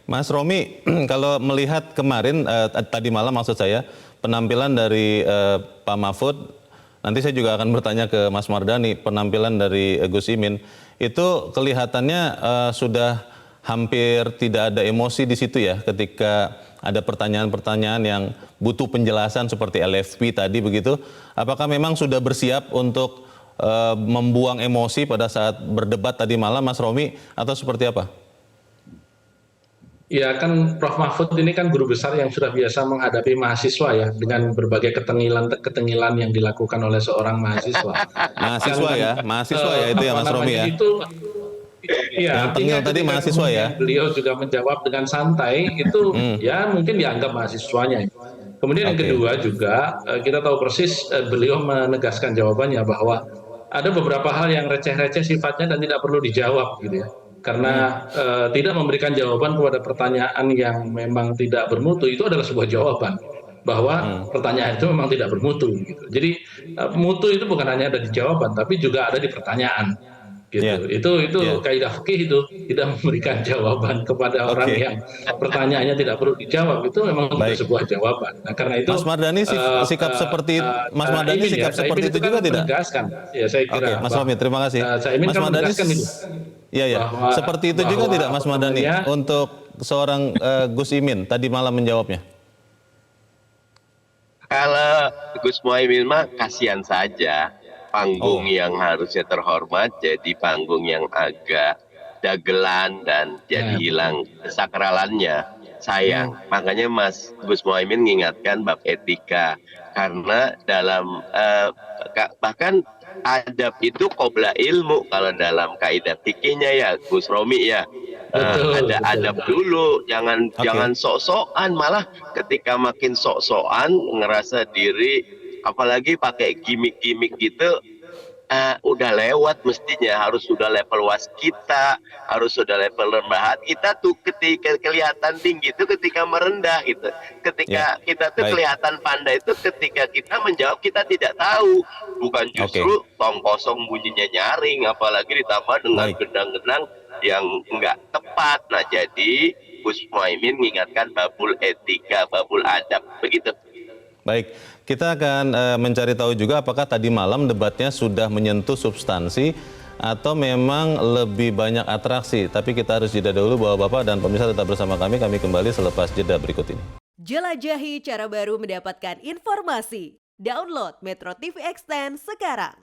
Mas Romi, kalau melihat kemarin tadi malam maksud saya penampilan dari Pak Mahfud, nanti saya juga akan bertanya ke Mas Mardhani, penampilan dari Gus Imin itu kelihatannya sudah hampir tidak ada emosi di situ ya, ketika ada pertanyaan-pertanyaan yang butuh penjelasan seperti LFP tadi begitu. Apakah memang sudah bersiap untuk membuang emosi pada saat berdebat tadi malam, Mas Romi, atau seperti apa? Ya kan Prof. Mahfud ini kan guru besar yang sudah biasa menghadapi mahasiswa ya dengan berbagai ketengilan yang dilakukan oleh seorang mahasiswa. Mahasiswa Yang ya, mahasiswa ya itu ya apa Mas Romi namanya ya. itu Yang ya tengil artinya tadi ketika mahasiswa ya. kemudian beliau juga menjawab dengan santai itu ya mungkin dianggap mahasiswanya. Kemudian yang Oke. kedua juga kita tahu persis beliau menegaskan jawabannya bahwa ada beberapa hal yang receh-receh sifatnya dan tidak perlu dijawab gitu ya. Karena tidak memberikan jawaban kepada pertanyaan yang memang tidak bermutu itu adalah sebuah jawaban bahwa pertanyaan itu memang tidak bermutu gitu. Jadi mutu itu bukan hanya ada di jawaban tapi juga ada di pertanyaan Ya. gitu. Itu Ya. kaidah fikih itu tidak memberikan jawaban kepada orang Oke. yang pertanyaannya tidak perlu dijawab itu memang sudah Baik. sebuah jawaban. Nah, karena itu Mas Mardhani sikap seperti Mas Mardhani Imin ya, sikap seperti Caimin itu itu kan juga tidak? menegaskan ya saya Oke, kira Mas bahwa Romi, terima kasih. Caimin Mas kan Mardhani, menegaskan itu iya ya, bahwa seperti itu juga tidak apa Mas Mardhani namanya untuk seorang Gus Imin tadi malam menjawabnya? Kalau Gus Muhaimin mah kasihan saja, panggung Oh, yang harusnya terhormat jadi panggung yang agak dagelan dan jadi ya betul. hilang sakralannya. Sayang, makanya Mas Gus Muhaimin mengingatkan bab etika karena dalam bahkan adab itu qobla ilmu kalau dalam kaidah fikihnya ya Gus Romi ya. Betul, Ada betul. adab dulu, jangan oke. jangan sok-sokan, malah ketika makin sok-sokan ngerasa diri apalagi pakai gimmick-gimmick gitu, udah lewat mestinya, harus sudah level waskita, harus sudah level rendah kita tuh ketika kelihatan tinggi itu ketika merendah gitu, Ya. ketika kita tuh Baik. kelihatan pandai itu ketika kita menjawab kita tidak tahu, bukan Oke. justru tong kosong bunyinya nyaring apalagi ditambah dengan Baik. gendang-gendang yang enggak tepat. Nah jadi Gus Muhaimin mengingatkan babul etika, babul adab begitu. Baik, kita akan mencari tahu juga apakah tadi malam debatnya sudah menyentuh substansi atau memang lebih banyak atraksi. Tapi kita harus jeda dulu bahwa Bapak dan pemirsa tetap bersama kami kembali selepas jeda berikut ini. Jelajahi cara baru mendapatkan informasi. Download Metro TV Extend sekarang.